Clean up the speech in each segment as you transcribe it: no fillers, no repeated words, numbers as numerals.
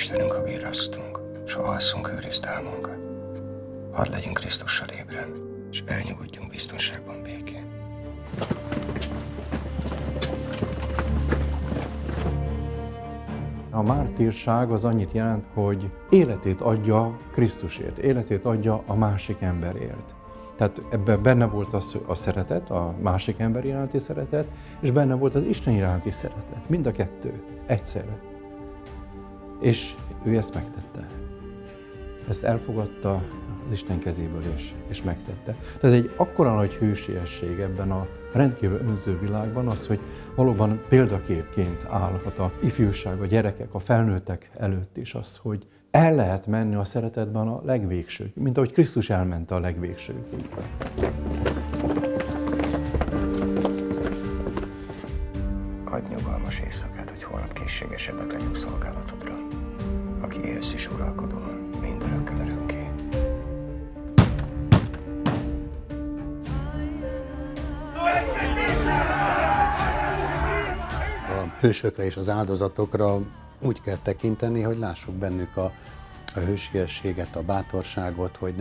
Istenünk, ha virrasztunk, s ha alszunk, őrizd álmunkat. Hadd legyünk Krisztussal ébren, és elnyugodjunk biztonságban, békén. A mártírság az annyit jelent, hogy életét adja Krisztusért, életét adja a másik emberért. Tehát ebben benne volt a szeretet, a másik ember iránti szeretet, és benne volt az Isten iránti szeretet. Mind a kettő, egyszerre. És ő ezt megtette. Ezt elfogadta az Isten kezéből, és megtette. Tehát ez egy akkora nagy hősiesség ebben a rendkívül önző világban az, hogy valóban példaképként állhat a ifjúság, a gyerekek, a felnőttek előtt is az, hogy el lehet menni a szeretetben a legvégsők, mint ahogy Krisztus elment a legvégsőkig. Adj nyugalmas éjszakát, hogy holnap készségesebbek legyünk szolgálatodra. Aki élsz és uralkodol, mindörökkön örökké. A hősökre és az áldozatokra úgy kell tekinteni, hogy lássuk bennük a hősiességet, a bátorságot, hogy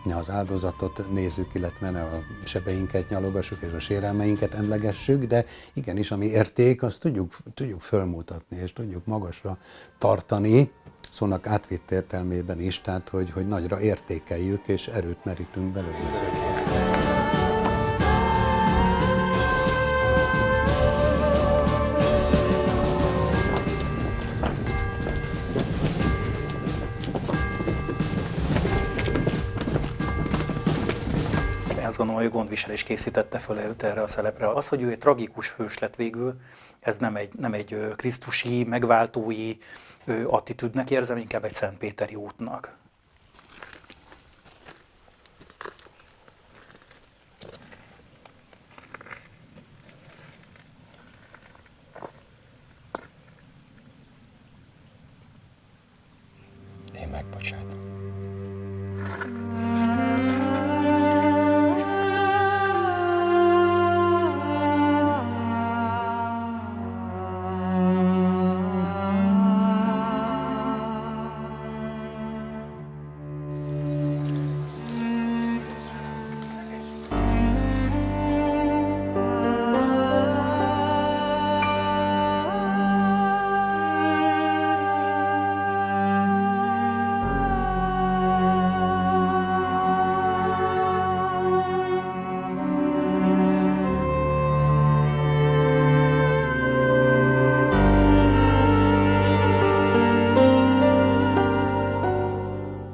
ne az áldozatot nézzük, illetve ne a sebeinket nyalogassuk és a sérelmeinket emlegessük, de igenis, ami érték, azt tudjuk fölmutatni, és tudjuk magasra tartani, szónak átvitt értelmében is, tehát hogy nagyra értékeljük, és erőt merítünk belőle. Azt gondolom, hogy a gondviselés készítette föl őt erre a szerepre. Az, hogy ő egy tragikus hős lett végül, ez nem egy krisztusi, megváltói attitűdnek érzem, inkább egy szentpéteri útnak. Én megbocsátom.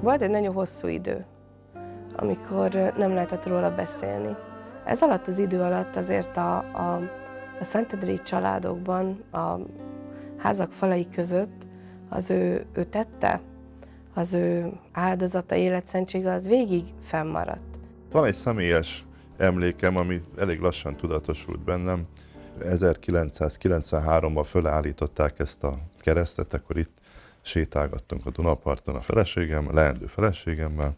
Volt egy nagyon hosszú idő, amikor nem lehetett róla beszélni. Ez alatt az idő alatt azért a szentendrei családokban, a házak falai között az ő tette, az ő áldozata, életszentsége az végig fennmaradt. Van egy személyes emlékem, ami elég lassan tudatosult bennem. 1993-ban fölállították ezt a keresztet, akkor itt sétálgattunk a Dunaparton a feleségemmel, leendő feleségemmel,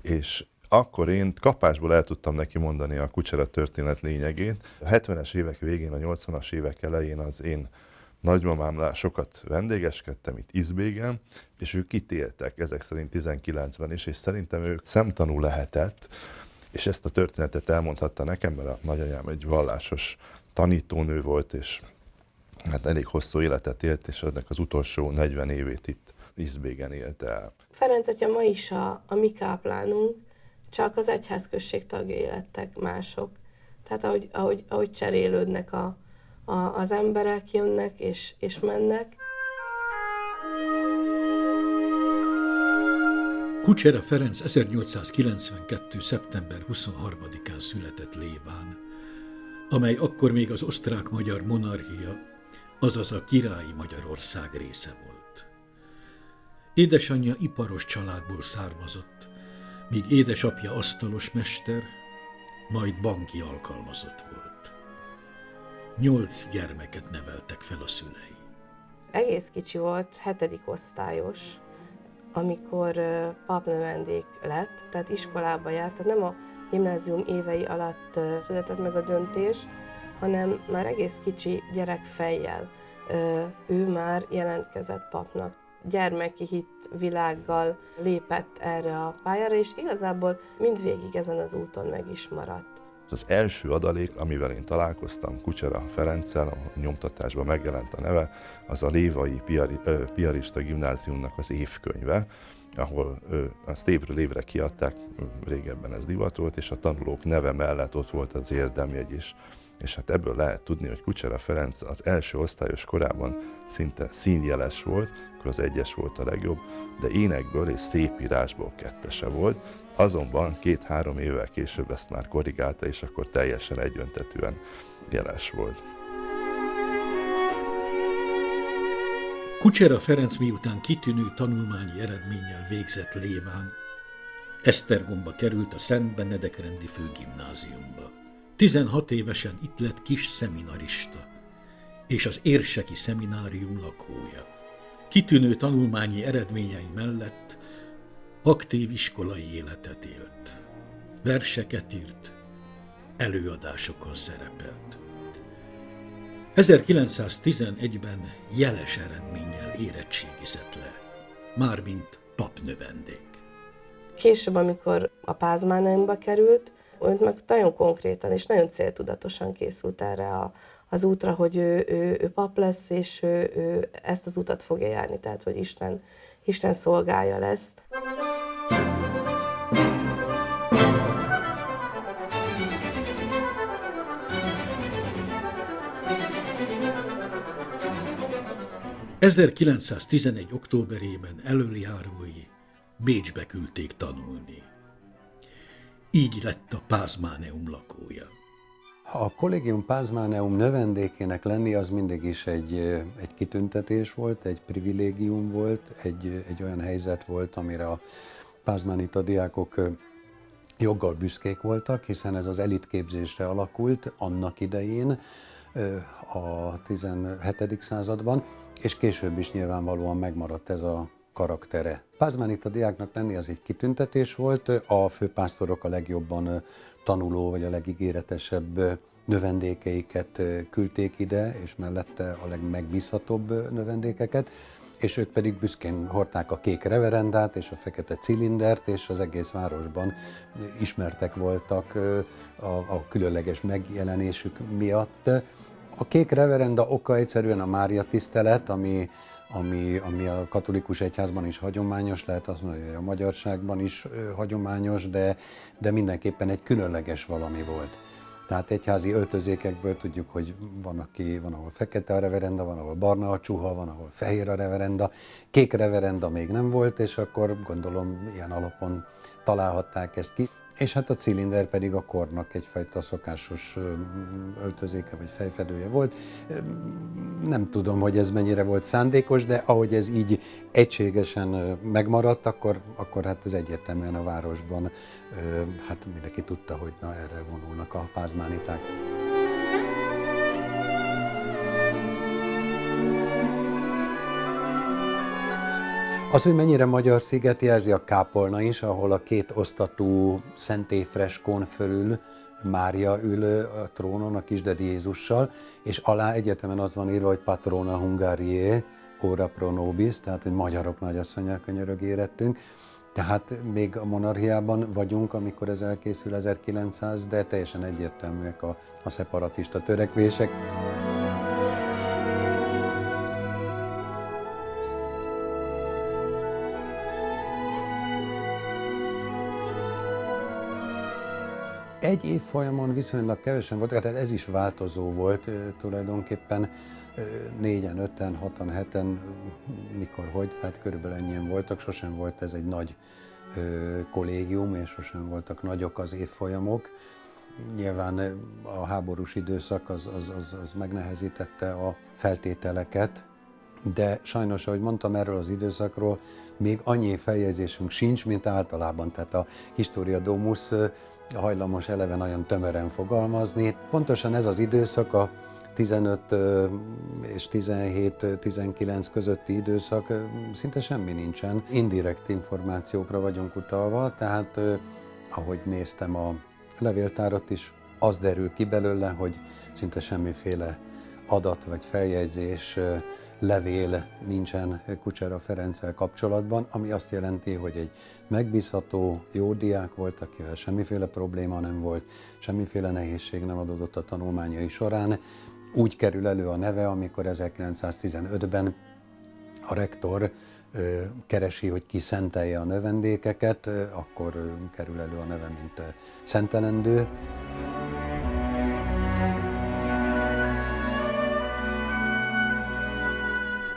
és akkor én kapásból el tudtam neki mondani a kucsera történet lényegét. A 70-es évek végén, a 80-as évek elején az én nagymamámnál sokat vendégeskedtem itt Izbégen, és ők itt éltek, ezek szerint 19-ben is, és szerintem ők szemtanú lehetett, és ezt a történetet elmondhatta nekem, mert a nagyanyám egy vallásos tanítónő volt, és hát elég hosszú életet élt, és ennek az utolsó 40 évét itt Izbégen élte el. Ferenc atya ma is a mi káplánunk, csak az egyházközség tagjai lettek mások. Tehát ahogy cserélődnek az emberek, jönnek és mennek. Kucsera Ferenc 1892. szeptember 23-án született Léván, amely akkor még az osztrák-magyar monarchia, azaz a királyi Magyarország része volt. Édesanyja iparos családból származott, míg édesapja asztalos mester, majd banki alkalmazott volt. 8 gyermeket neveltek fel a szülei. Egész kicsi volt, 7. osztályos, amikor papnövendék lett, tehát iskolába járt, tehát nem a gimnázium évei alatt született meg a döntés, hanem már egész kicsi gyerekfejjel ő már jelentkezett papnak. gyermeki hitvilággal lépett erre a pályára, és igazából mindvégig ezen az úton meg is maradt. Az első adalék, amivel én találkoztam Kucsera Ferenccel, a nyomtatásban megjelent a neve, az a Lévai Piarista Gimnáziumnak az évkönyve, ahol azt évről évre kiadták, régebben ez divat volt, és a tanulók neve mellett ott volt az érdemjegy is. És hát ebből lehet tudni, hogy Kucsera Ferenc az első osztályos korában szinte színjeles volt, akkor az 1-es volt a legjobb, de énekből és szépírásból 2-ese volt, azonban 2-3 évvel később ezt már korrigálta, és akkor teljesen egyöntetűen jeles volt. Kucsera Ferenc miután kitűnő tanulmányi eredménnyel végzett Léván, Esztergomba került a Szent Benedek-rendi főgimnáziumba. 16 évesen itt lett kis szeminarista, és az érseki szeminárium lakója. Kitűnő tanulmányi eredményei mellett aktív iskolai életet élt. Verseket írt, előadásokon szerepelt. 1911-ben jeles eredménnyel érettségizett le, mármint papnövendék. Később, amikor a Pázmáneumba került, őt meg nagyon konkrétan és nagyon céltudatosan készült erre az útra, hogy ő pap lesz, és ő ezt az utat fogja járni, tehát hogy Isten szolgája lesz. ...1911. októberében elöljárói Bécsbe küldték tanulni. Így lett a Pázmáneum lakója. A Collegium Pázmáneum növendékének lenni az mindig is egy kitüntetés volt, egy privilégium volt, egy olyan helyzet volt, amire a pázmánita diákok joggal büszkék voltak, hiszen ez az elitképzésre alakult annak idején, a 17. században, és később is nyilvánvalóan megmaradt ez a karaktere. Pázmánita diáknak lenni az egy kitüntetés volt, a főpásztorok a legjobban tanuló vagy a legígéretesebb növendékeiket küldték ide, és mellette a legmegbízhatóbb növendékeket, és ők pedig büszkén hordták a kék reverendát és a fekete cilindert, és az egész városban ismertek voltak a különleges megjelenésük miatt. A kék reverenda oka egyszerűen a Mária tisztelet, ami a katolikus egyházban is hagyományos, lehet azt mondani, hogy a magyarságban is hagyományos, de mindenképpen egy különleges valami volt. Tehát egyházi öltözékekből tudjuk, hogy van ahol fekete a reverenda, van ahol barna a csuha, van ahol fehér a reverenda, kék reverenda még nem volt, és akkor gondolom ilyen alapon találhatták ezt ki. És hát a cilinder pedig a kornak egyfajta szokásos öltözéke vagy fejfedője volt. Nem tudom, hogy ez mennyire volt szándékos, de ahogy ez így egységesen megmaradt, akkor hát ez egyértelműen a városban, hát mindenki tudta, hogy na erre vonulnak a pázmániták. Az, hogy mennyire magyar sziget, jelzi a kápolna is, ahol a két osztatú szentélyfreskón fölül Mária ül a trónon a kisdedi Jézussal, és alá egyetemen az van írva, hogy Patrona Hungariae, ora pro nobis, tehát hogy magyarok nagyasszonyá könyörög érettünk. Tehát még a monarchiában vagyunk, amikor ez elkészül 1900, de teljesen egyértelműek a szeparatista törekvések. Egy évfolyamon viszonylag kevesen voltak, tehát ez is változó volt tulajdonképpen, 4-en, 5-en, 6-an, 7-en, mikor, hogy, tehát körülbelül ennyien voltak, sosem volt ez egy nagy kollégium, és sosem voltak nagyok az évfolyamok. Nyilván a háborús időszak az megnehezítette a feltételeket, de sajnos, ahogy mondtam erről az időszakról, még annyi feljegyzésünk sincs, mint általában, tehát a Historia Domus hajlamos eleve nagyon tömören fogalmazni. Pontosan ez az időszak, a 15 és 17-19 közötti időszak, szinte semmi nincsen. Indirekt információkra vagyunk utalva, tehát ahogy néztem a levéltárat is, az derül ki belőle, hogy szinte semmiféle adat vagy feljegyzés levél nincsen Kucsera Ferenccel kapcsolatban, ami azt jelenti, hogy egy megbízható, jó diák volt, akivel semmiféle probléma nem volt, semmiféle nehézség nem adódott a tanulmányai során. Úgy kerül elő a neve, amikor 1915-ben a rektor keresi, hogy ki szentelje a növendékeket, akkor kerül elő a neve, mint szentelendő.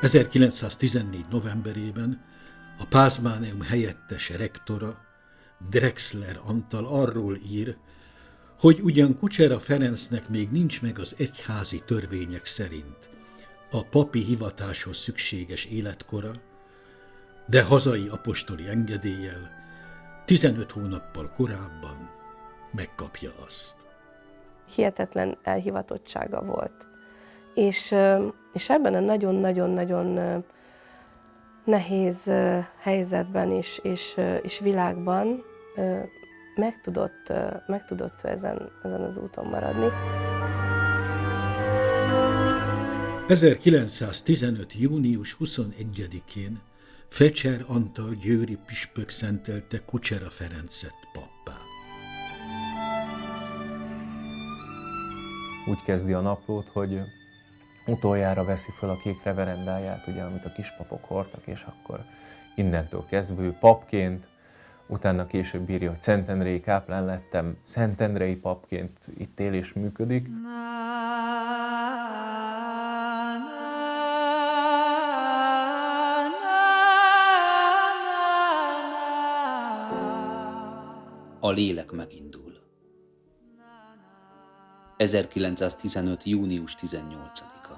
...1914 novemberében a Pázmáneum helyettes rektora, Drexler Antal arról ír, hogy ugyan Kucsera Ferencnek még nincs meg az egyházi törvények szerint a papi hivatáshoz szükséges életkora, de hazai apostoli engedéllyel 15 hónappal korábban megkapja azt. Hihetetlen elhivatottsága volt. És ebben a nagyon-nagyon-nagyon nehéz helyzetben és világban meg tudott ezen az úton maradni. 1915. június 21-én Fecser Antal győri püspök szentelte Kucsera Ferencet pappá. Úgy kezdi a naplót, hogy utoljára veszi fel a kék reverendáját, ugye, amit a kispapok hordtak, és akkor innentől kezdve ő papként, utána később írja, hogy szentendrei káplán lettem, szentendrei papként itt él és működik. A lélek megindul. 1915. június 18-a.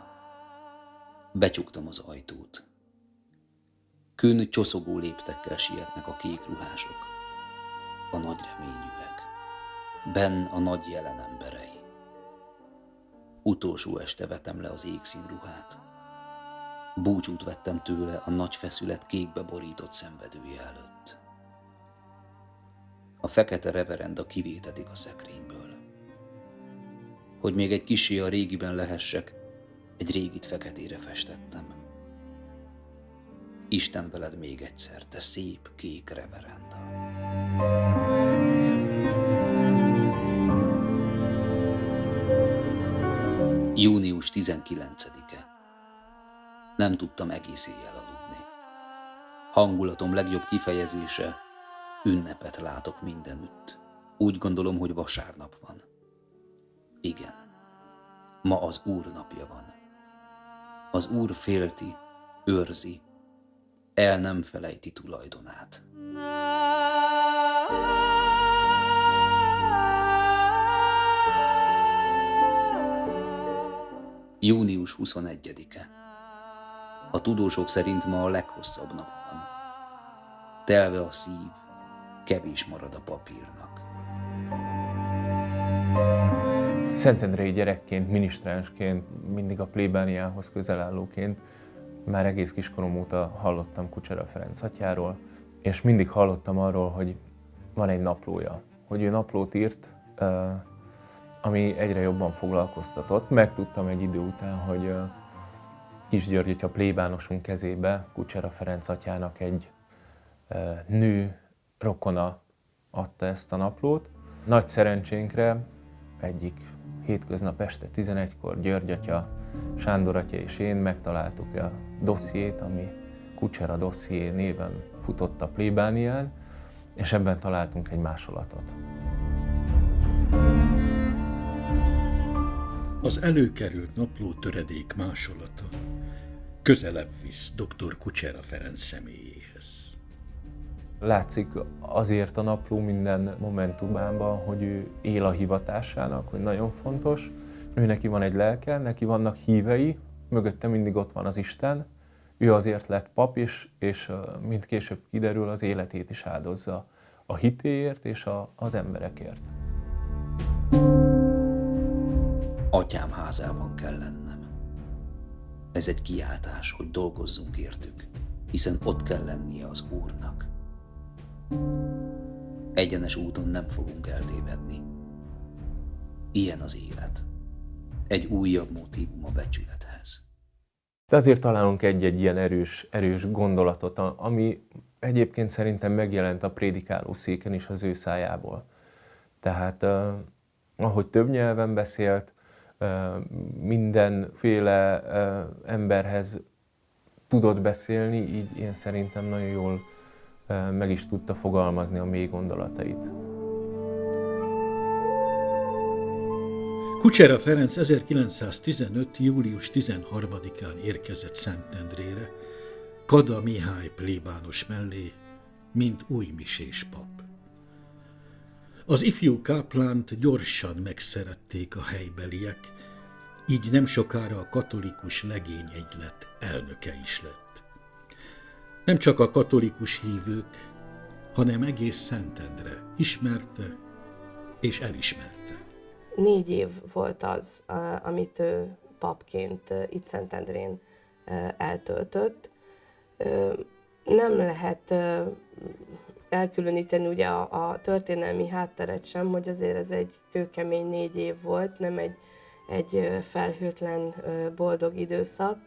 Becsuktam az ajtót. Kőn csoszogó léptekkel sietnek a kék ruhások, a nagy reményűek, benn a nagy jelen emberei. Utolsó este vetem le az égszín ruhát. Búcsút vettem tőle a nagy feszület kékbe borított szenvedője előtt. A fekete reverenda kivétetik a szekrényből. Hogy még egy kissé a régiben lehessek, egy régit feketére festettem. Isten veled még egyszer, te szép kék reverenda. Június 19-e. Nem tudtam egész éjjel aludni. Hangulatom legjobb kifejezése, ünnepet látok mindenütt. Úgy gondolom, hogy vasárnap van. Igen, ma az Úr napja van. Az Úr félti, őrzi, el nem felejti tulajdonát. Június 21-e. A tudósok szerint ma a leghosszabb nap van. Telve a szív, kevés marad a papírnak. Szentendrei gyerekként, minisztránsként, mindig a plébániához közel állóként már egész kiskorom óta hallottam Kucsera Ferenc atyáról, és mindig hallottam arról, hogy van egy naplója, hogy ő naplót írt, ami egyre jobban foglalkoztatott. Megtudtam egy idő után, hogy Kisgyörgy atya plébánosunk kezébe Kucsera Ferenc atyának egy nő rokona adta ezt a naplót. Nagy szerencsénkre egyik hétköznap este 11-kor György atya, Sándor atya és én megtaláltuk a dossziét, ami Kucsera dosszié néven futott a plébánián, és ebben találtunk egy másolatot. Az előkerült napló töredék másolata közelebb visz dr. Kucsera Ferenc személyéhez. Látszik azért a napló minden momentumában, hogy ő él a hivatásának, hogy nagyon fontos. Ő neki van egy lelke, neki vannak hívei, mögötte mindig ott van az Isten. Ő azért lett pap is, és mint később kiderül, az életét is áldozza a hitéért és az emberekért. Atyám házában kell lennem. Ez egy kiáltás, hogy dolgozzunk értük, hiszen ott kell lennie az Úrnak. Egyenes úton nem fogunk eltévedni. Ilyen az élet. Egy újabb motívum a becsülethez. De azért találunk egy-egy ilyen erős gondolatot, ami egyébként szerintem megjelent a prédikáló széken is az ő szájából. Tehát ahogy több nyelven beszélt, mindenféle emberhez tudott beszélni, így én szerintem nagyon jól meg is tudta fogalmazni a mély gondolatait. Kucsera Ferenc 1915. július 13-án érkezett Szentendrére, Kada Mihály plébános mellé, mint újmisés pap. Az ifjú káplánt gyorsan megszerették a helybeliek, így nem sokára a katolikus legényegylet elnöke is lett. Nem csak a katolikus hívők, hanem egész Szentendre ismerte és elismerte. 4 év volt az, amit ő papként itt Szentendrén eltöltött. Nem lehet elkülöníteni ugye a történelmi hátteret sem, hogy azért ez egy kőkemény 4 év volt, nem egy felhőtlen, boldog időszak.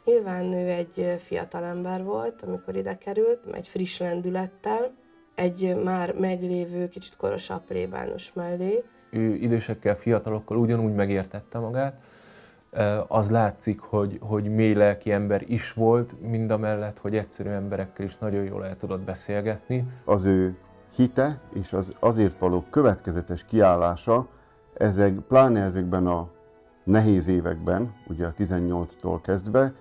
Nyilván ő egy fiatalember volt, amikor ide került, egy friss lendülettel, egy már meglévő, kicsit korosabb plébános mellé. Ő idősekkel, fiatalokkal ugyanúgy megértette magát. Az látszik, hogy mély lelki ember is volt, mindamellett, hogy egyszerű emberekkel is nagyon jól el tudott beszélgetni. Az ő hite és az azért való következetes kiállása, pláne ezekben a nehéz években, ugye a 18-tól kezdve,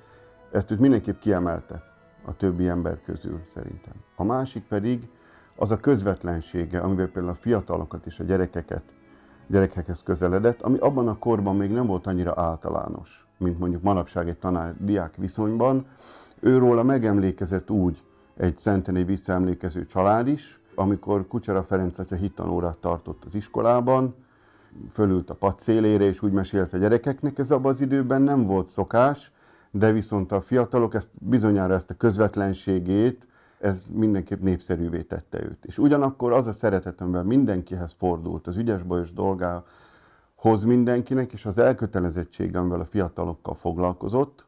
ezt őt mindenképp kiemelte a többi ember közül szerintem. A másik pedig az a közvetlensége, amivel például a fiatalokat és a gyerekekhez közeledett, ami abban a korban még nem volt annyira általános, mint mondjuk manapság egy tanár-diák viszonyban. Őróla megemlékezett úgy egy szentendrei visszaemlékező család is, amikor Kucsera Ferenc atya hittanórát tartott az iskolában, fölült a pad szélére, és úgy mesélt a gyerekeknek. Ez abban az időben nem volt szokás, de viszont a fiatalok bizonyára ezt a közvetlenségét, ez mindenképp népszerűvé tette őt. És ugyanakkor az a szeretet, amivel mindenkihez fordult, az ügyes-bajos dolgához mindenkinek, és az elkötelezettsége, amivel a fiatalokkal foglalkozott,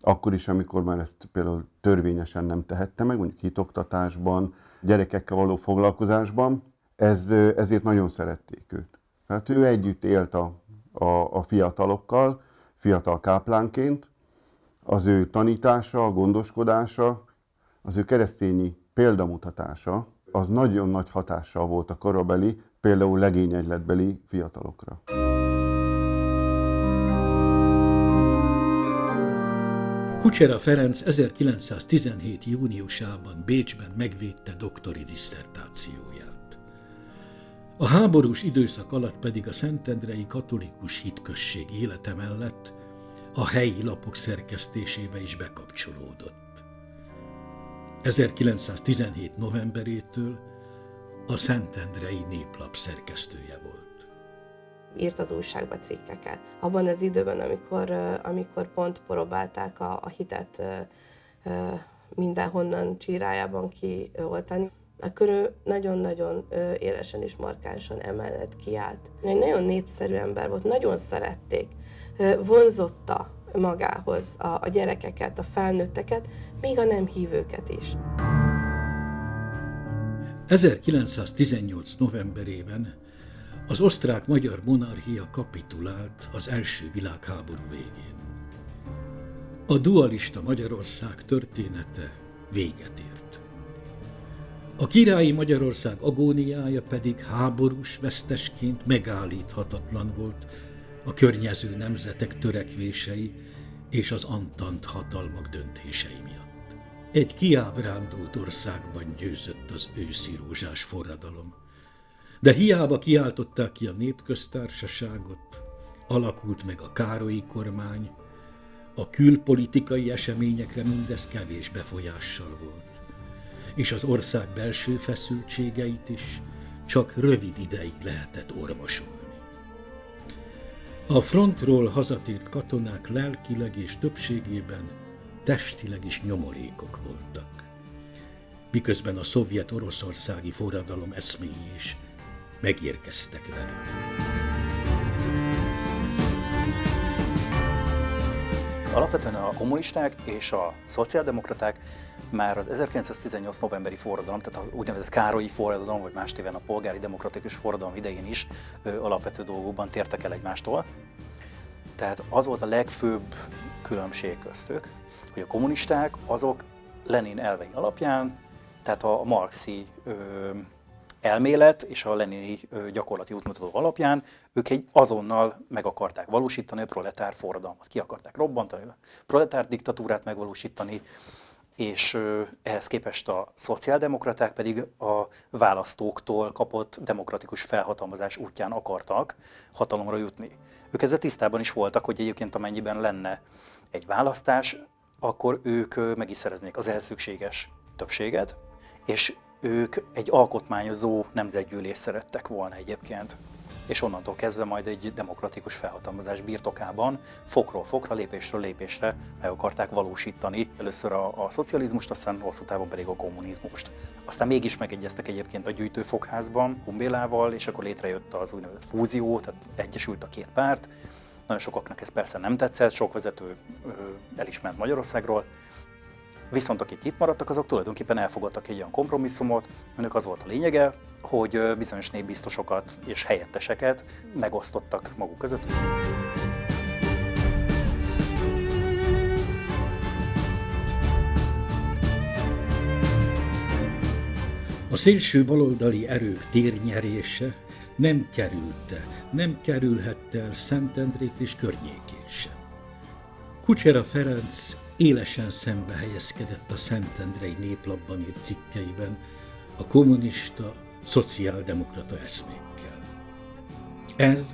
akkor is, amikor már ezt például törvényesen nem tehette meg, mondjuk hitoktatásban, gyerekekkel való foglalkozásban, ezért nagyon szerették őt. Tehát ő együtt élt a fiatalokkal, fiatal káplánként, az ő tanítása, a gondoskodása, az ő keresztényi példamutatása, az nagyon nagy hatással volt a korabeli, például legényegyletbeli fiatalokra. Kucsera Ferenc 1917. júniusában Bécsben megvédte doktori disszertációját. A háborús időszak alatt pedig a szentendrei katolikus hitközség élete mellett a helyi lapok szerkesztésébe is bekapcsolódott. 1917. novemberétől a Szentendrei Néplap szerkesztője volt. Írt az újságba cikkeket. Abban az időben, amikor pont próbálták a hitet mindenhonnan csírájában kioltani, akkor ő nagyon-nagyon élesen és markánsan emellett kiállt. Egy nagyon népszerű ember volt, nagyon szerették, vonzotta magához a gyerekeket, a felnőtteket, még a nem hívőket is. 1918. novemberében az osztrák-magyar monarchia kapitulált az első világháború végén. A dualista Magyarország története véget ért. A királyi Magyarország agóniája pedig háborús vesztesként megállíthatatlan volt a környező nemzetek törekvései és az antant hatalmak döntései miatt. Egy kiábrándult országban győzött az őszi rózsás forradalom, de hiába kiáltották ki a népköztársaságot, alakult meg a Károlyi kormány, a külpolitikai eseményekre mindez kevés befolyással volt, és az ország belső feszültségeit is csak rövid ideig lehetett orvosolni. A frontról hazatért katonák lelkileg és többségében testileg is nyomorékok voltak, miközben a szovjet-oroszországi forradalom eszméi is megérkeztek velük. Alapvetően a kommunisták és a szociáldemokraták már az 1918 novemberi forradalom, tehát az úgynevezett Károlyi forradalom, vagy más néven a polgári demokratikus forradalom idején is alapvető dolgokban tértek el egymástól. Tehát az volt a legfőbb különbség köztük, hogy a kommunisták azok Lenin elvei alapján, tehát a marxi elmélet és a lenini gyakorlati útmutató alapján ők egy azonnal meg akarták valósítani a proletár forradalmat. Ki akarták robbantani, a proletár diktatúrát megvalósítani, és ehhez képest a szociáldemokraták pedig a választóktól kapott demokratikus felhatalmazás útján akartak hatalomra jutni. Ők ezzel tisztában is voltak, hogy egyébként amennyiben lenne egy választás, akkor ők meg is szereznék az ehhez szükséges többséget, és ők egy alkotmányozó nemzetgyűlést szerettek volna egyébként. És onnantól kezdve majd egy demokratikus felhatalmazás birtokában fokról fokra, lépésről lépésre meg akarták valósítani először a szocializmust, aztán hosszú távon pedig a kommunizmust. Aztán mégis megegyeztek egyébként a gyűjtőfogházban Humbélával, és akkor létrejött az úgynevezett fúzió, tehát egyesült a két párt. Nagyon sokaknak ez persze nem tetszett, sok vezető el is ment Magyarországról. Viszont akik itt maradtak, azok tulajdonképpen elfogadtak egy olyan kompromisszumot, önök az volt a lényege, hogy bizonyos népbiztosokat és helyetteseket megosztottak maguk között. A szélső baloldali erők térnyerése nem kerülte, nem kerülhette el Szentendrét és környékét sem. Kucsera Ferenc élesen szembe helyezkedett a Szentendrei Néplapban írt cikkeiben a kommunista, szociáldemokrata eszmékkel. Ez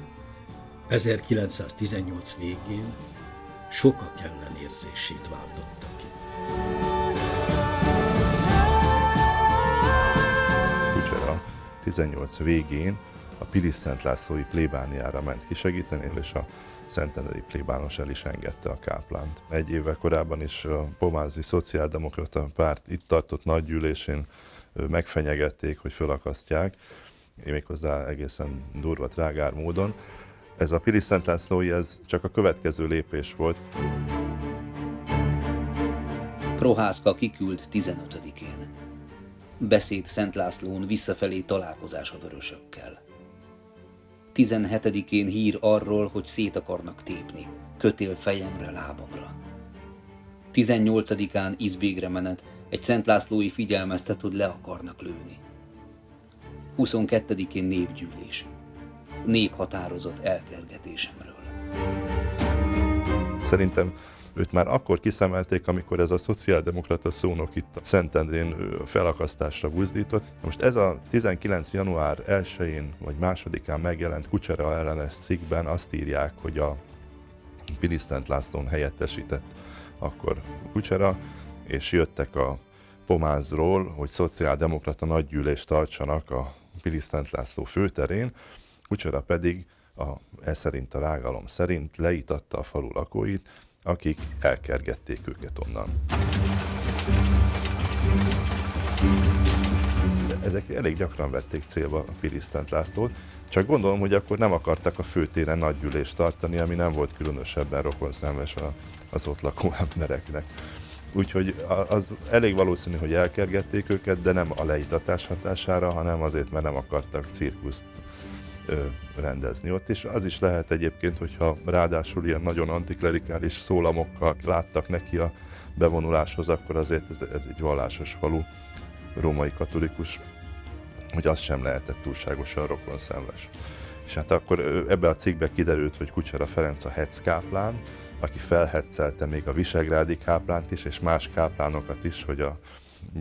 1918 végén sokak ellenérzését váltotta ki. Kucsera 18 végén a Pilis-Szent Lászlói plébániára ment kisegíteni, és a szentendrei plébános el is engedte a káplánt. Egy évvel korábban is a pomázi szociáldemokrata párt itt tartott nagygyűlésén megfenyegették, hogy fölakasztják, méghozzá egészen durva, trágár módon. Ez a Pilis-Szent Lászlói, ez csak a következő lépés volt. Prohászka kiküld 15-én. Beszéd Szent Lászlón visszafelé találkozás a vörösökkel. 17-én hír arról, hogy szét akarnak tépni, kötél fejemre, lábamra. 18-án Izbégre menet, egy Szent Lászlói figyelmeztet, hogy le akarnak lőni. 22-én népgyűlés, néphatározat elkergetésemről. Szerintem őt már akkor kiszemelték, amikor ez a szociáldemokrata szónok itt a Szentendrén felakasztásra buzdított. Most ez a 19. január 1-én vagy 2-án megjelent Kucsera ellenes cikkben azt írják, hogy a Pilis-Szent Lászlón helyettesített akkor Kucsera, és jöttek a Pomázról, hogy szociáldemokrata nagygyűlést tartsanak a Pilis-Szent László főterén. Kucsera pedig ez szerint, a rágalom szerint leítatta a falu lakóit, akik elkergették őket onnan. Ezek elég gyakran vették célba a Pilis-Szent Lászlót, csak gondolom, hogy akkor nem akartak a főtéren nagygyűlést tartani, ami nem volt különösebben rokonszenves az ott lakó embereknek. Úgyhogy az elég valószínű, hogy elkergették őket, de nem a leítatás hatására, hanem azért, mert nem akartak cirkuszt rendezni ott, és az is lehet egyébként, hogyha ráadásul ilyen nagyon antiklerikális szólamokkal láttak neki a bevonuláshoz, akkor azért ez egy vallásos falu, római katolikus, hogy az sem lehetett túlságosan rokonszenves. És hát akkor ebbe a cikkbe kiderült, hogy Kucsera Ferenc a hetz káplán, aki felhetszelte még a visegrádi káplánt is, és más káplánokat is, hogy a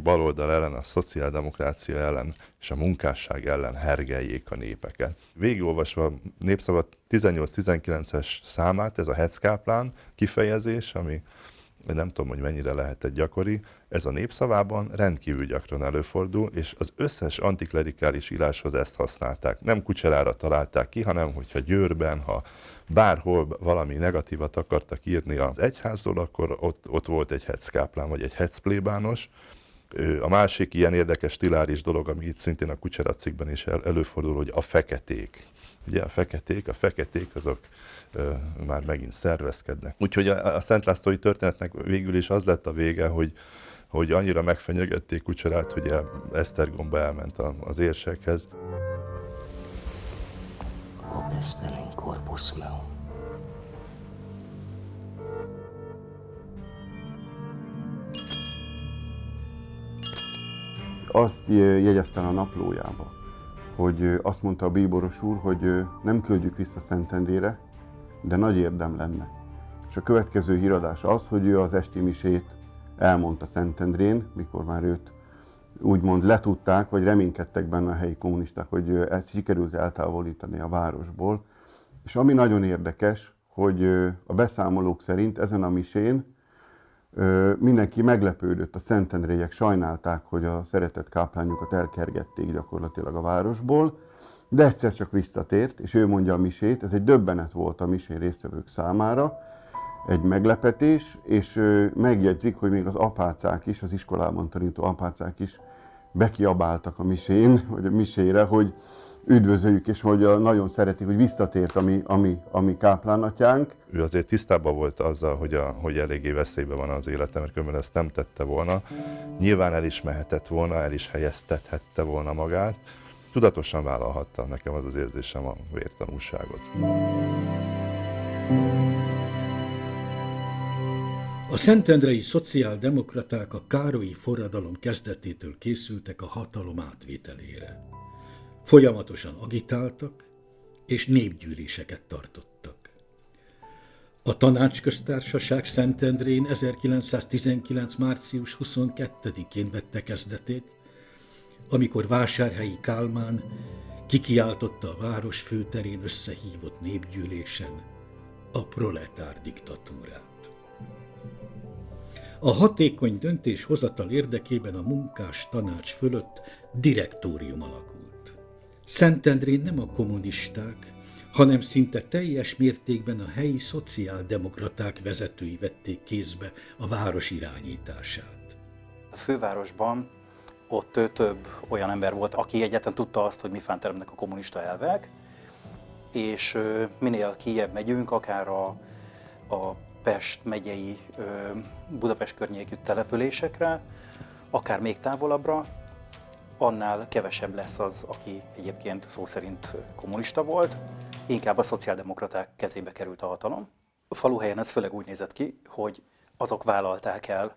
baloldal ellen, a szociáldemokrácia ellen és a munkásság ellen hergeljék a népeket. Végigolvasva a Népszava 18-19-es számát, ez a hetz-káplán kifejezés, ami nem tudom, hogy mennyire lehetett gyakori, ez a Népszavában rendkívül gyakran előfordul, és az összes antiklerikális íráshoz ezt használták. Nem Kucserára találták ki, hanem hogyha Győrben, ha bárhol valami negatívat akartak írni az egyházról, akkor ott volt egy hetz-káplán, vagy egy hetz-plébános, A másik ilyen érdekes stiláris dolog, ami itt szintén a Kucsera cikkben is előfordul, hogy a feketék. Ugye a feketék azok már megint szervezkednek. Úgyhogy a Szent Lászlói történetnek végül is az lett a vége, hogy annyira megfenyegették Kucserát, hogy Esztergomba elment az érsekhez. Hoc est in corpus meum. Azt jegyezte a naplójába, hogy azt mondta a bíboros úr, hogy nem küldjük vissza Szentendrére, de nagy érdem lenne. És a következő híradás az, hogy ő az esti misét elmondta Szentendrén, mikor már őt úgymond letudták, vagy reménykedtek benne a helyi kommunisták, hogy ezt sikerült eltávolítani a városból. És ami nagyon érdekes, hogy a beszámolók szerint ezen a misén mindenki meglepődött, a szentendréiek sajnálták, hogy a szeretett káplánjukat elkergették gyakorlatilag a városból, de egyszer csak visszatért, és ő mondja a misét, ez egy döbbenet volt a misén résztvevők számára, egy meglepetés, és megjegyzik, hogy még az apácák is, az iskolában tanító apácák is bekiabáltak a misén, vagy a misére, hogy üdvözöljük, és hogy nagyon szeretik, hogy visszatért a mi káplánatyánk. Ő azért tisztában volt azzal, hogy eléggé veszélyben van az élete, mert különben ezt nem tette volna. Nyilván el is mehetett volna, el is helyeztethette volna magát. Tudatosan vállalhatta, nekem az érzésem, a vértanúságot. A szentendrei szociáldemokraták a károlyi forradalom kezdetétől készültek a hatalom átvételére. Folyamatosan agitáltak és népgyűléseket tartottak. A Tanácsköztársaság Szentendrén 1919. március 22-én vette kezdetét, amikor Vásárhelyi Kálmán kikiáltotta a város főterén összehívott népgyűlésen a proletár diktatúrát. A hatékony döntéshozatal érdekében a munkás tanács fölött direktórium alakult. Szentendrén nem a kommunisták, hanem szinte teljes mértékben a helyi szociáldemokraták vezetői vették kézbe a város irányítását. A fővárosban ott több olyan ember volt, aki egyáltalán tudta azt, hogy mifán teremnek a kommunista elvek, és minél kijebb megyünk, akár a Pest megyei, Budapest környékű településekre, akár még távolabbra, annál kevesebb lesz az, aki egyébként szó szerint kommunista volt, inkább a szociáldemokraták kezébe került a hatalom. A faluhelyen ez főleg úgy nézett ki, hogy azok vállalták el,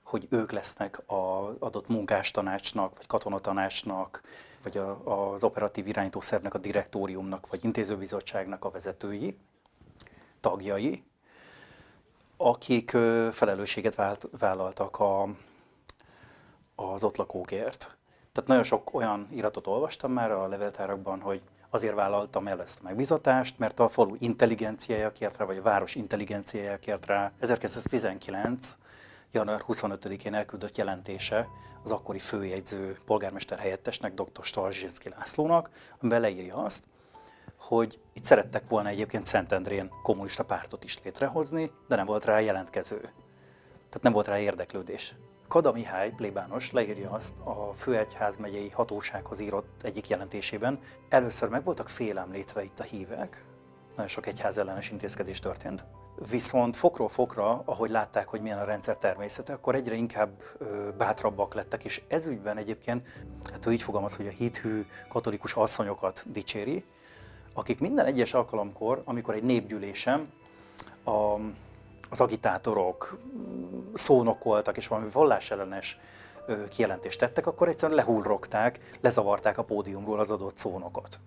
hogy ők lesznek az adott munkástanácsnak, vagy katonatanácsnak, vagy az operatív irányítószervnek, a direktóriumnak, vagy intézőbizottságnak a vezetői, tagjai, akik felelősséget vállaltak az ott lakókért. Tehát nagyon sok olyan iratot olvastam már a levéltárakban, hogy azért vállaltam el ezt a megbízatást, mert a falu intelligenciája kért rá, vagy a város intelligenciája kért rá. 1919. január 25-én elküldött jelentése az akkori főjegyző polgármester helyettesnek, dr. Starzsinszky Lászlónak, amiben leírja azt, hogy itt szerettek volna egyébként Szentendrén kommunista pártot is létrehozni, de nem volt rá jelentkező. Tehát nem volt rá érdeklődés. Kada Mihály plébános leírja azt a főegyházmegyei hatósághoz írott egyik jelentésében. Először meg voltak félemlítve itt a hívek, nagyon sok egyház ellenes intézkedés történt. Viszont fokról fokra, ahogy látták, hogy milyen a rendszer természete, akkor egyre inkább bátrabbak lettek, és ezügyben egyébként, hát ő így fogalmaz, hogy a hithű katolikus asszonyokat dicséri, akik minden egyes alkalomkor, amikor egy népgyűlésem az agitátorok szónokoltak és valami vallásellenes kijelentést tettek, akkor egyszerűen lehullrogták, lezavarták a pódiumról az adott szónokot.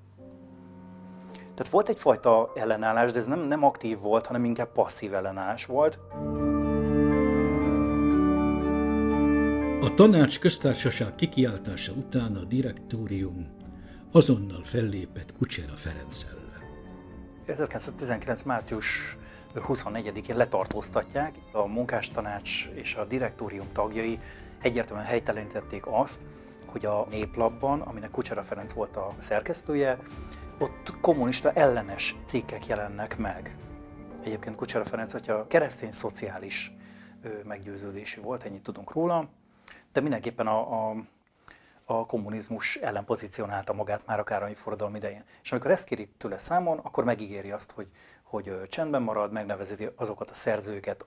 Tehát volt egyfajta ellenállás, de ez nem aktív volt, hanem inkább passzív ellenállás volt. A Tanácsköztársaság kikiáltása után a direktórium azonnal fellépett Kucsera Ferenc ellen. 1919. március 24-én letartóztatják. A munkástanács és a direktórium tagjai egyértelműen helytelenítették azt, hogy a Néplapban, aminek Kucsera Ferenc volt a szerkesztője, ott kommunista ellenes cikkek jelennek meg. Egyébként Kucsera Ferenc, hogyha keresztény szociális meggyőződésű volt, ennyit tudunk róla, de mindenképpen a kommunizmus ellen pozícionálta magát már a Károlyi forradalom idején. És amikor ezt kérik tőle számon, akkor megígéri azt, hogy csendben marad, megnevezeti azokat a szerzőket,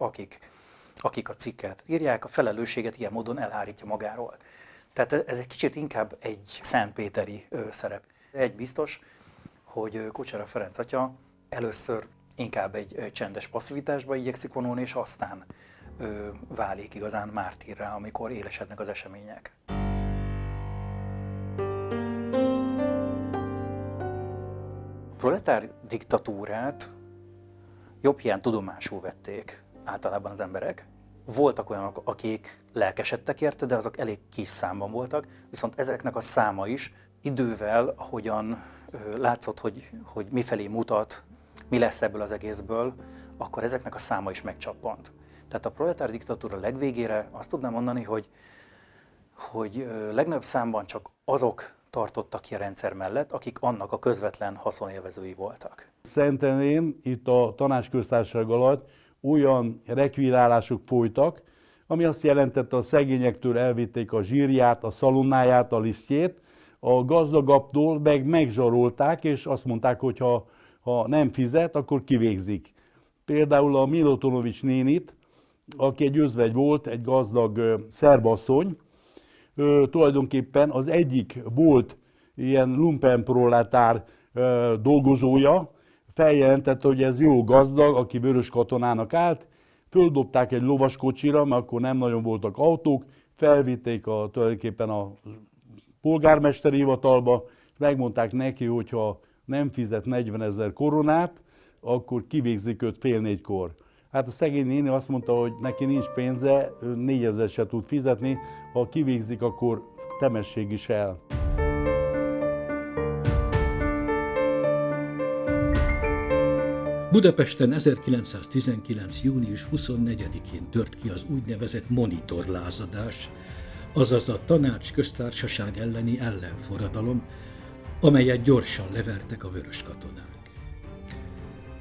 akik a cikket írják, a felelősséget ilyen módon elhárítja magáról. Tehát ez egy kicsit inkább egy szentpéteri szerep. Egy biztos, hogy Kucsera Ferenc atya először inkább egy csendes passzivitásba igyekszik vonulni, és aztán válik igazán mártírrá, amikor élesednek az események. A proletár diktatúrát jobb hiány tudomásul vették általában az emberek. Voltak olyanok, akik lelkesedtek érte, de azok elég kis számban voltak, viszont ezeknek a száma is idővel, ahogyan látszott, hogy mifelé mutat, mi lesz ebből az egészből, akkor ezeknek a száma is megcsappant. Tehát a proletár diktatúra legvégére azt tudnám mondani, hogy legnagyobb számban csak azok tartottak ki a rendszer mellett, akik annak a közvetlen haszonélvezői voltak. Szentendrén, itt a Tanácsköztársaság alatt olyan rekvirálások folytak, ami azt jelentette, a szegényektől elvitték a zsírját, a szalonnáját, a lisztjét, a gazdagabbtól meg megzsarolták, és azt mondták, hogy ha nem fizet, akkor kivégzik. Például a Milotonovics nénit, aki egy özvegy volt, egy gazdag szerbasszony, tulajdonképpen az egyik volt ilyen lumpenproletár dolgozója, feljelentette, hogy ez jó gazdag, aki vörös katonának állt, földobták egy lovaskocsira, mert akkor nem nagyon voltak autók, felvitték tulajdonképpen a polgármesteri hivatalba, és megmondták neki, hogy ha nem fizet 40 000 koronát, akkor kivégzik őt 3:30-kor. Hát a szegény néni azt mondta, hogy neki nincs pénze, 4000 se tud fizetni, ha kivégzik, akkor temesség is el. Budapesten 1919. június 24-én tört ki az úgynevezett monitorlázadás, azaz a Tanácsköztársaság elleni ellenforradalom, amelyet gyorsan levertek a vörös katonák.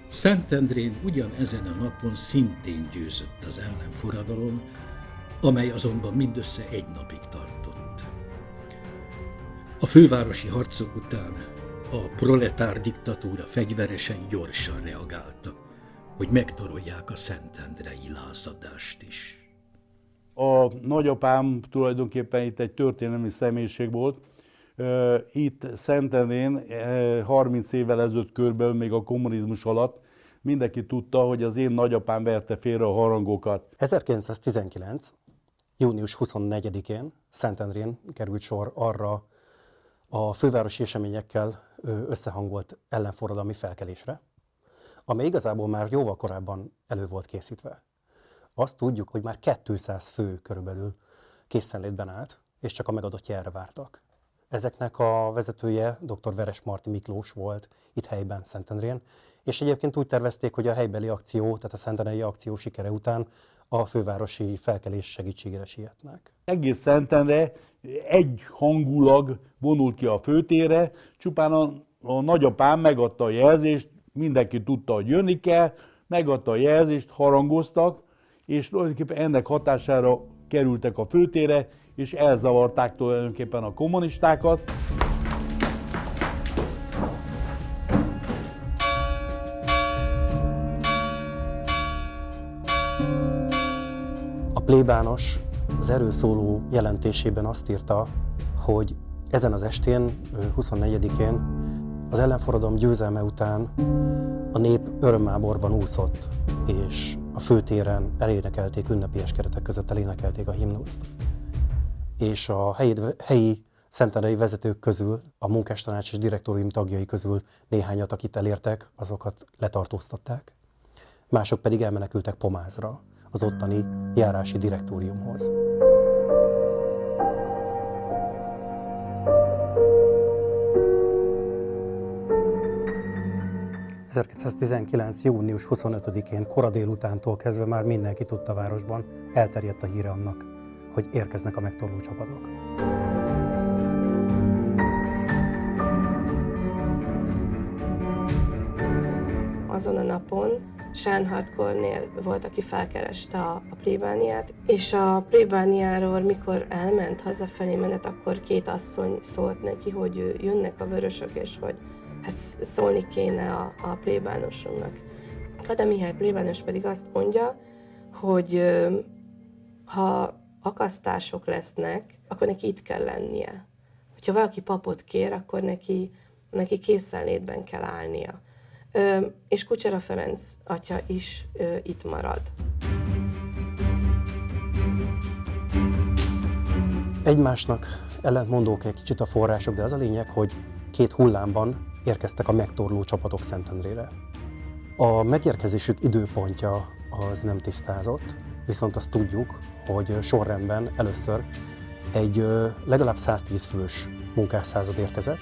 Szentendrén ugyanezen a napon szintén győzött az ellenforradalom, amely azonban mindössze egy napig tartott. A fővárosi harcok után a proletár diktatúra fegyveresen gyorsan reagáltak, hogy megtorolják a szentendrei lázadást is. A nagyapám tulajdonképpen itt egy történelmi személyiség volt. Itt Szentendrén 30 évvel ezelőtt körülbelül még a kommunizmus alatt mindenki tudta, hogy az én nagyapám verte félre a harangokat. 1919. június 24-én Szentendrén került sor arra a fővárosi eseményekkel összehangolt ellenforradalmi felkelésre, amely igazából már jóval korábban elő volt készítve. Azt tudjuk, hogy már 200 fő körülbelül készenlétben állt, és csak a megadott jelre vártak. Ezeknek a vezetője dr. Veresmarty Miklós volt itt helyben Szentendrén, és egyébként úgy tervezték, hogy a helybeli akció, tehát a szentendrei akció sikere után a fővárosi felkelés segítségére sietnek. Egész Szentendre egyhangulag vonult ki a főtérre, csupán a nagyapám megadta a jelzést, mindenki tudta, hogy jönni kell, megadta a jelzést, harangoztak, és tulajdonképpen ennek hatására kerültek a főtérre, és elzavarták tulajdonképpen a kommunistákat. A plébános az erről szóló jelentésében azt írta, hogy ezen az estén, 24-én az ellenforradalom győzelme után a nép örömmáborban úszott, és a főtéren elénekelték, ünnepies keretek között elénekelték a himnuszt. És a helyi szentendrei vezetők közül, a munkástanács és direktórium tagjai közül néhányat, akit elértek, azokat letartóztatták. Mások pedig elmenekültek Pomázra, az ottani járási direktóriumhoz. ...1919. június 25-én kora délutántól kezdve már mindenki tudta a városban, elterjedt a híre annak, hogy érkeznek a megtorló csapatok. Azon a napon Sánhardkornél volt, aki felkereste a plébániát, és a plébániáról, mikor elment hazafelé menet, akkor két asszony szólt neki, hogy jönnek a vörösök, és hogy hát szólni kéne a plébánosunknak. Kada Mihály plébános pedig azt mondja, hogy ha akasztások lesznek, akkor neki itt kell lennie. Hogyha valaki papot kér, akkor neki készenlétben kell állnia. És Kucsera Ferenc atya is itt marad. Egymásnak ellentmondók egy kicsit a források, de az a lényeg, hogy 2 hullámban érkeztek a megtorló csapatok Szentendrére. A megérkezésük időpontja az nem tisztázott, viszont azt tudjuk, hogy sorrendben először egy legalább 110 fős munkásszázad érkezett.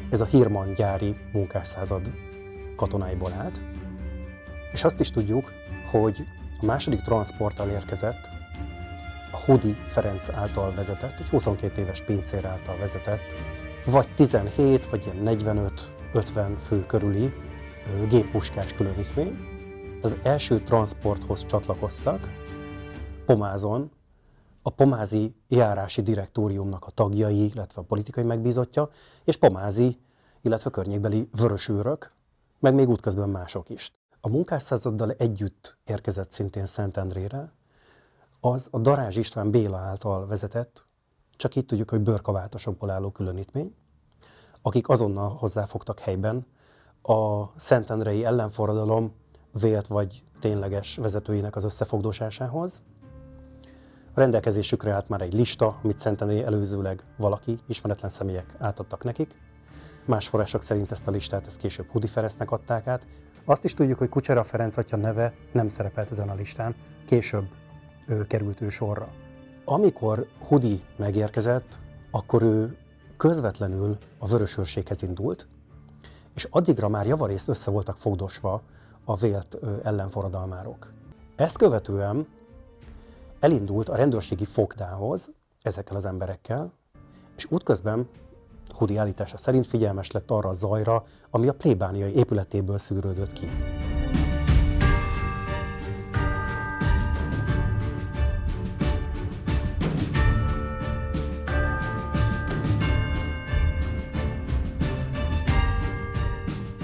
Ez a Hirman gyári munkásszázad katonáiból állt. És azt is tudjuk, hogy a második transporttal érkezett a Hudi Ferenc által vezetett, egy 22 éves pincér által vezetett, vagy 17, vagy ilyen 45-50 fő körüli géppuskás különítmény. Az első transporthoz csatlakoztak Pomázon a pomázi járási direktóriumnak a tagjai, illetve a politikai megbízottja, és pomázi, illetve környékbeli vörösőrök, meg még útközben mások is. A munkásszázaddal együtt érkezett szintén Szentendrére az a Darázs István Béla által vezetett, csak itt tudjuk, hogy bőrkabátosokból álló különítmény, akik azonnal hozzáfogtak helyben a szentendrei ellenforradalom vélt vagy tényleges vezetőinek az összefogdósásához. A rendelkezésükre állt már egy lista, amit Szentendrei előzőleg valaki, ismeretlen személyek átadtak nekik. Más források szerint ezt a listát később Hudi Ferencnek adták át. Azt is tudjuk, hogy Kucsera Ferenc atya neve nem szerepelt ezen a listán, később került ő sorra. Amikor Hudi megérkezett, akkor ő közvetlenül a vörösőrséghez indult, és addigra már javarészt össze voltak fogdosva a vélt ellenforradalmárok. Ezt követően elindult a rendőrségi fogdához ezekkel az emberekkel, és útközben Hudi állítása szerint figyelmes lett arra a zajra, ami a plébániai épületéből szűrődött ki.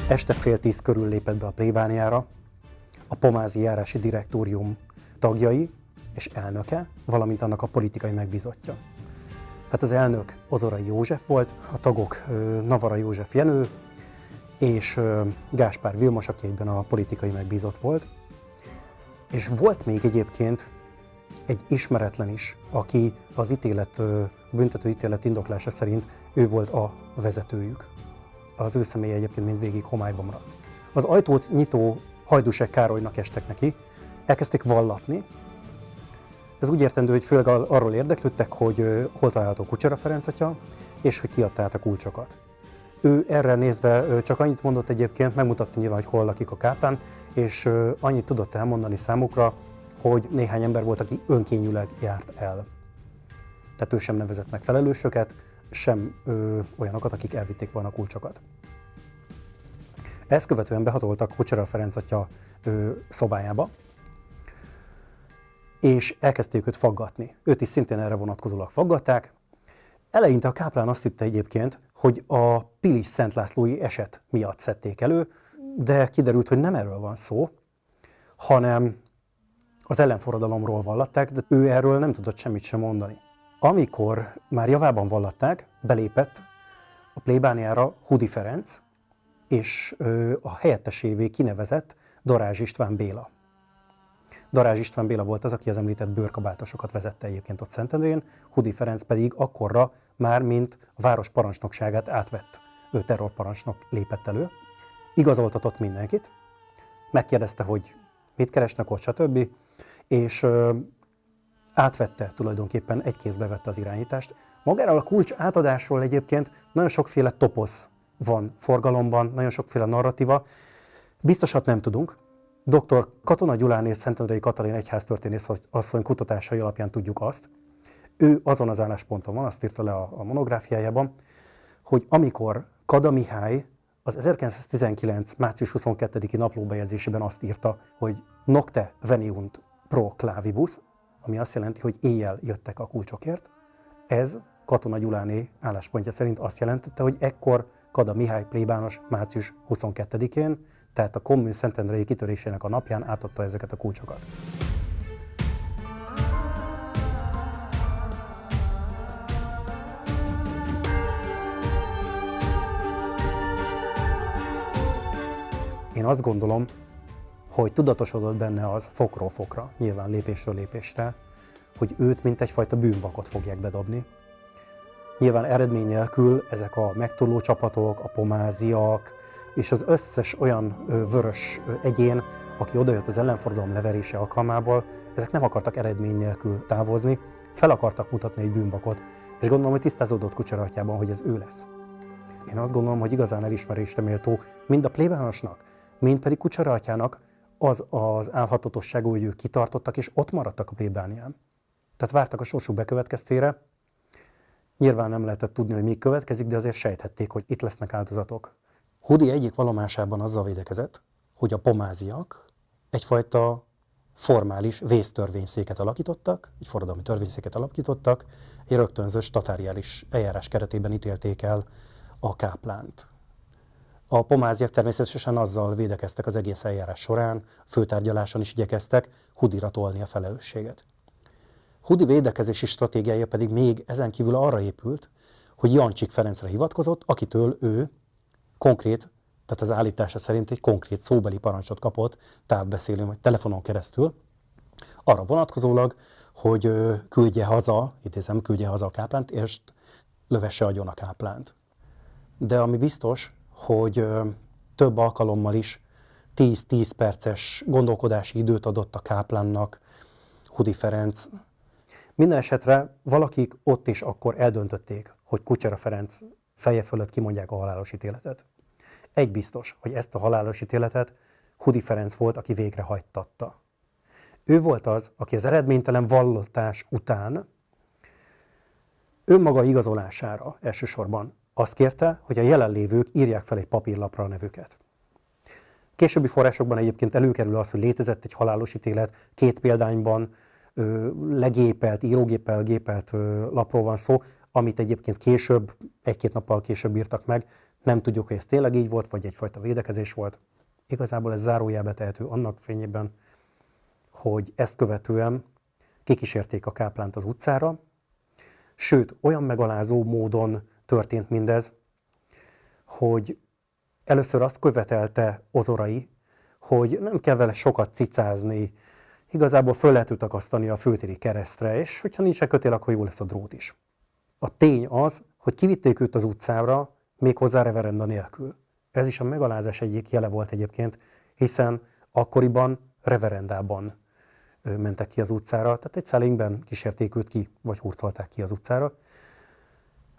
Este 9:30 körül lépett be a plébániára a pomázi járási direktórium tagjai és elnöke, valamint annak a politikai megbízottja. Hát az elnök Ozorai József volt, a tagok Navara József Jenő és Gáspár Vilmos, aki egyben a politikai megbízott volt. És volt még egyébként egy ismeretlen is, aki az büntető ítélet indoklása szerint ő volt a vezetőjük. Az ő személye egyébként mindvégig homályban maradt. Az ajtót nyitó Hajdúsek Károlynak estek neki, elkezdték vallatni. Ez úgy értendő, hogy főleg arról érdeklődtek, hogy hol található Kucsera Ferenc atya, és hogy kiadta át a kulcsokat. Ő erre nézve csak annyit mondott egyébként, megmutatta nyilván, hogy hol lakik a kápán, és annyit tudott elmondani számukra, hogy néhány ember volt, aki önkényűleg járt el. Tehát ő sem nevezett meg felelősöket, sem olyanokat, akik elvitték volna a kulcsokat. Ezt követően behatoltak Kucsera Ferenc atya szobájába, és elkezdték őt faggatni. Őt is szintén erre vonatkozólag faggatták. Eleinte a káplán azt hitte egyébként, hogy a Pilis Szent Lászlói eset miatt szedték elő, de kiderült, hogy nem erről van szó, hanem az ellenforradalomról vallatták, de ő erről nem tudott semmit sem mondani. Amikor már javában vallatták, belépett a plébániára Hudi Ferenc, és a helyettesévé kinevezett Darázs István Béla. Darázs István Béla volt az, aki az említett bőrkabátosokat vezette egyébként ott Szentendrén, Hudi Ferenc pedig akkorra már mint a város parancsnokságát átvett terrorparancsnok lépett elő. Igazoltatott mindenkit, megkérdezte, hogy mit keresnek ott, stb. És átvette tulajdonképpen, egy kézbe vette az irányítást. Magáról a kulcs átadásról egyébként nagyon sokféle toposz van forgalomban, nagyon sokféle narratíva. Biztosat nem tudunk. Dr. Katona Gyuláné Szentendrei Katalin egyháztörténész asszony kutatásai alapján tudjuk azt. Ő azon az állásponton van, azt írta le a monográfiájában, hogy amikor Kada Mihály Az 1919. március 22-i naplóbejegyzésében azt írta, hogy nocte veniunt pro clavibus, ami azt jelenti, hogy éjjel jöttek a kulcsokért. Ez Katona Gyuláné álláspontja szerint azt jelentette, hogy ekkor Kada Mihály plébános március 22-én, tehát a kommun szentendrei kitörésének a napján átadta ezeket a kulcsokat. Én azt gondolom, hogy tudatosodott benne az fokról fokra, nyilván lépésről lépésre, hogy őt mint egyfajta bűnbakot fogják bedobni. Nyilván eredmény nélkül ezek a megtorló csapatok, a pomáziak és az összes olyan vörös egyén, aki odajött az ellenforradalom leverése alkalmából, ezek nem akartak eredmény nélkül távozni, fel akartak mutatni egy bűnbakot, és gondolom, hogy tisztázódott Kucsera atyában, hogy ez ő lesz. Én azt gondolom, hogy igazán elismerésre méltó mind a plébánosnak, mind pedig Kucsera atyának az álhatatosságú, hogy ők kitartottak és ott maradtak a plébánián. Tehát vártak a sorsuk bekövetkeztére. Nyilván nem lehetett tudni, hogy mi következik, de azért sejthették, hogy itt lesznek áldozatok. Hudi egyik vallomásában azzal védekezett, hogy a pomáziak egyfajta formális vésztörvényszéket alakítottak, egy forradalmi törvényszéket alakítottak, egy rögtönzős tatáriális eljárás keretében ítélték el a káplánt. A pomáziak természetesen azzal védekeztek az egész eljárás során, főtárgyaláson is igyekeztek Hudira tolni a felelősséget. Hudi védekezési stratégiája pedig még ezen kívül arra épült, hogy Jancsik Ferencre hivatkozott, akitől ő konkrét, tehát az állítása szerint egy konkrét szóbeli parancsot kapott távbeszélőn vagy telefonon keresztül, arra vonatkozólag, hogy küldje haza, idézem, küldje haza a káplánt, és lövesse agyon a káplánt. De ami biztos, hogy több alkalommal is 10-10 perces gondolkodási időt adott a káplánnak Hudi Ferenc. Minden esetre valakik ott is akkor eldöntötték, hogy Kucsera Ferenc feje fölött kimondják a halálos ítéletet. Egy biztos, hogy ezt a halálos ítéletet Hudi Ferenc volt, aki végrehajtatta. Ő volt az, aki az eredménytelen vallotás után önmaga igazolására elsősorban azt kérte, hogy a jelenlévők írják fel egy papírlapra a nevüket. Későbbi forrásokban egyébként előkerül az, hogy létezett egy halálos ítélet, 2 példányban legépelt, írógéppel gépelt lapról van szó, amit egyébként később, 1-2 nappal később írtak meg. Nem tudjuk, hogy ez tényleg így volt, vagy egyfajta védekezés volt. Igazából ez zárójelbe tehető annak fényében, hogy ezt követően kikísérték a káplánt az utcára, sőt, olyan megalázó módon történt mindez, hogy először azt követelte Ozorai, hogy nem kell vele sokat cicázni, igazából föl lehet őt akasztani a főtéri keresztre, és hogyha nincs kötél, akkor jó lesz a drót is. A tény az, hogy kivitték őt az utcára, méghozzá reverenda nélkül. Ez is a megalázás egyik jele volt egyébként, hiszen akkoriban reverendában mentek ki az utcára, tehát egy szelingben kísérték őt ki, vagy hurcolták ki az utcára.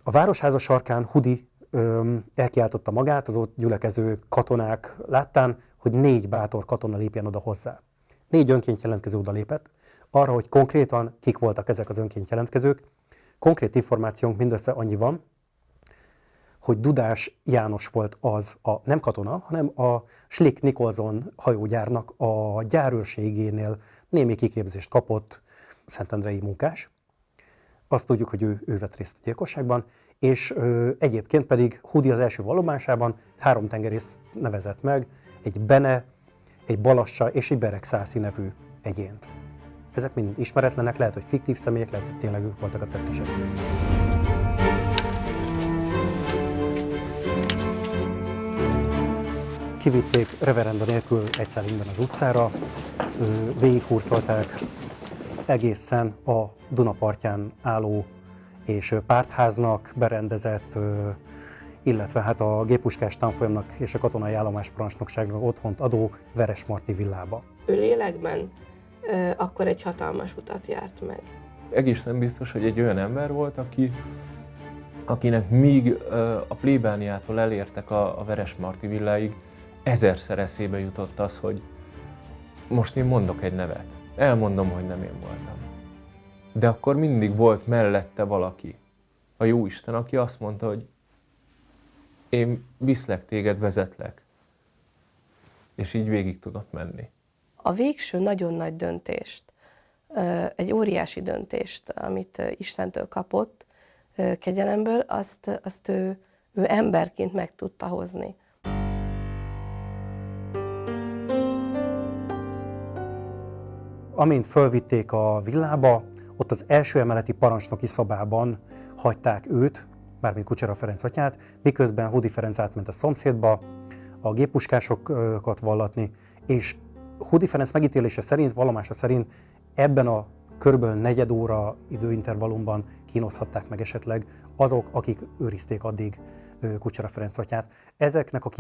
A Városháza sarkán Hudi elkiáltotta magát az ott gyülekező katonák láttán, hogy 4 bátor katona lépjen oda hozzá. 4 önként jelentkező oda lépett. Arra, hogy konkrétan kik voltak ezek az önként jelentkezők, konkrét információnk mindössze annyi van, hogy Dudás János volt az a nem katona, hanem a Schlick Nicholson hajógyárnak a gyárőrségénél némi kiképzést kapott szentendrei munkás. Azt tudjuk, hogy ő vett részt a gyilkosságban, és egyébként pedig Hudi az első vallomásában 3 tengerész nevezett meg, egy Bene, egy Balassa és egy Beregszászi nevű egyént. Ezek mind ismeretlenek, lehet, hogy fiktív személyek, lehet, hogy tényleg ők voltak a tettesek. Kivitték reverenda nélkül egy szelingben az utcára, végighurcolták egészen a Dunapartján álló és pártháznak berendezett, illetve hát a géppuskás tanfolyamnak és a katonai állomásparancsnokságnak otthont adó Veresmarty villába. Ő lélekben akkor egy hatalmas utat járt meg. Egészen biztos, hogy egy olyan ember volt, akinek míg a plébániától elértek a Veresmarty villáig, 1000-szer eszébe jutott az, hogy most én mondok egy nevet. Elmondom, hogy nem én voltam. De akkor mindig volt mellette valaki, a Jóisten, aki azt mondta, hogy én viszlek téged, vezetlek. És így végig tudott menni. A végső nagyon nagy döntést, egy óriási döntést, amit Istentől kapott kegyelemből, azt ő emberként meg tudta hozni. Amint fölvitték a villába, ott az első emeleti parancsnoki szobában hagyták őt, mármint Kucsera Ferenc atyát, miközben Hudi Ferenc átment a szomszédba a géppuskásokat vallatni, és Hudi Ferenc megítélése szerint, vallomása szerint ebben a körülbelül negyed óra időintervallumban kínozhatták meg esetleg azok, akik őrizték addig Kucsera Ferenc atyát. Ezeknek a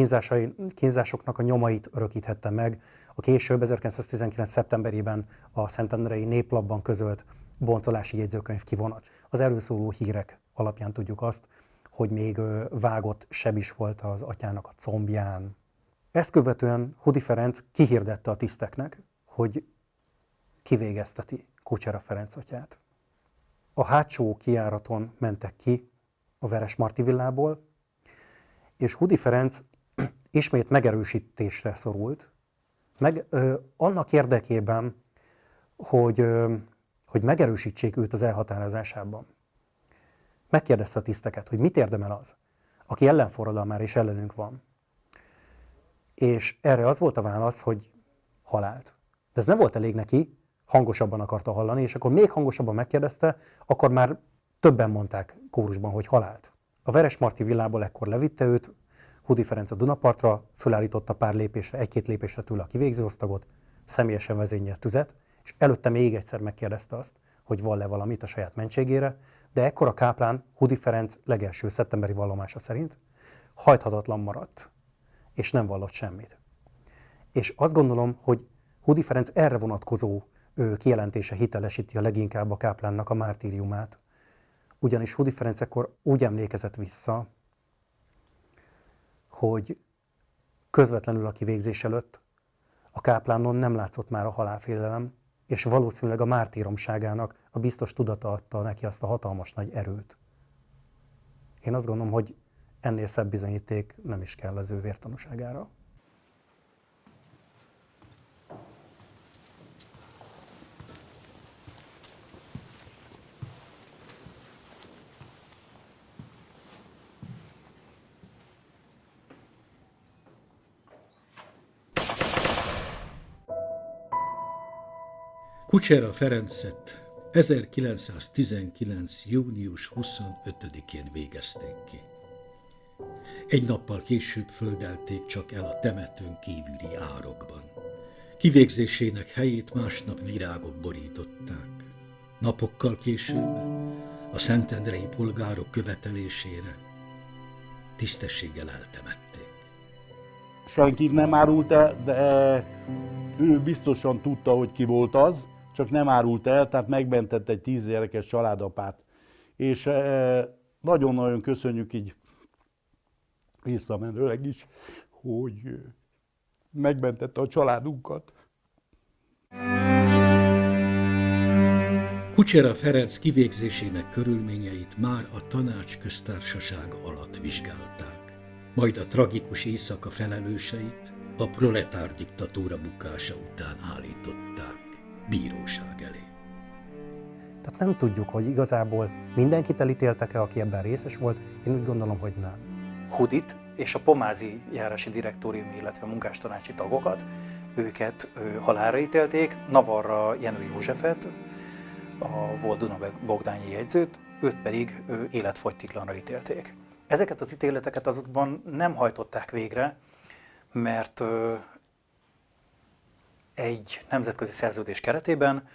kínzásoknak a nyomait örökíthette meg a később 1919. szeptemberében a Szentendrei Néplapban közölt boncolási jegyzőkönyv kivonat. Az erről szóló hírek alapján tudjuk azt, hogy még vágott seb is volt az atyának a combján. Ezt követően Hudi Ferenc kihirdette a tiszteknek, hogy kivégezteti Kucsera Ferenc atyát. A hátsó kijáraton mentek ki a Veresmarty villából, és Hudi Ferenc ismét megerősítésre szorult, annak érdekében, hogy megerősítsék őt az elhatározásában. Megkérdezte a tiszteket, hogy mit érdemel az, aki ellenforradalmára és ellenünk van. És erre az volt a válasz, hogy halált. De ez nem volt elég neki, hangosabban akarta hallani, és akkor még hangosabban megkérdezte, akkor már többen mondták kórusban, hogy halált. A Veresmarty villából ekkor levitte őt, Hudi Ferenc a Dunapartra, fölállította pár lépésre, egy-két lépésre tőle a kivégzőosztagot, személyesen vezényelt tüzet, és előtte még egyszer megkérdezte azt, hogy van-e valamit a saját mentségére, de ekkor a káplán Hudi Ferenc legelső szeptemberi vallomása szerint hajthatatlan maradt, és nem vallott semmit. És azt gondolom, hogy Hudi Ferenc erre vonatkozó kijelentése hitelesíti a leginkább a káplánnak a mártíriumát. Ugyanis Hudi Ferenc ekkor úgy emlékezett vissza, hogy közvetlenül a kivégzés előtt a káplánon nem látszott már a halálfélelem, és valószínűleg a mártíromságának a biztos tudata adta neki azt a hatalmas nagy erőt. Én azt gondolom, hogy ennél szebb bizonyíték nem is kell az ő vértanúságára. Kucsera Ferencet 1919. június 25-én végezték ki. Egy nappal később földelték csak el a temetőn kívüli árokban. Kivégzésének helyét másnap virágok borították. Napokkal később a szentendrei polgárok követelésére tisztességgel eltemették. Senkit nem árult el, de ő biztosan tudta, hogy ki volt az, csak nem árult el, tehát megmentett egy 10 gyerekes családapát. És nagyon-nagyon köszönjük így visszamenőleg is, hogy megmentette a családunkat. Kucsera Ferenc kivégzésének körülményeit már a Tanácsköztársaság alatt vizsgálták. Majd a tragikus éjszaka felelőseit a proletár diktatúra bukása után állították bíróság elé. Tehát nem tudjuk, hogy igazából mindenkit elítéltek-e, aki ebben részes volt. Én úgy gondolom, hogy nem. Hudit és a pomázi járási direktórium, illetve munkástanácsi tagokat, őket halálra ítélték, Navarra Jenő Józsefet, a volt Duna-Bogdányi jegyzőt, őt pedig életfogytiglanra ítélték. Ezeket az ítéleteket azonban nem hajtották végre, mert egy nemzetközi szerződés keretében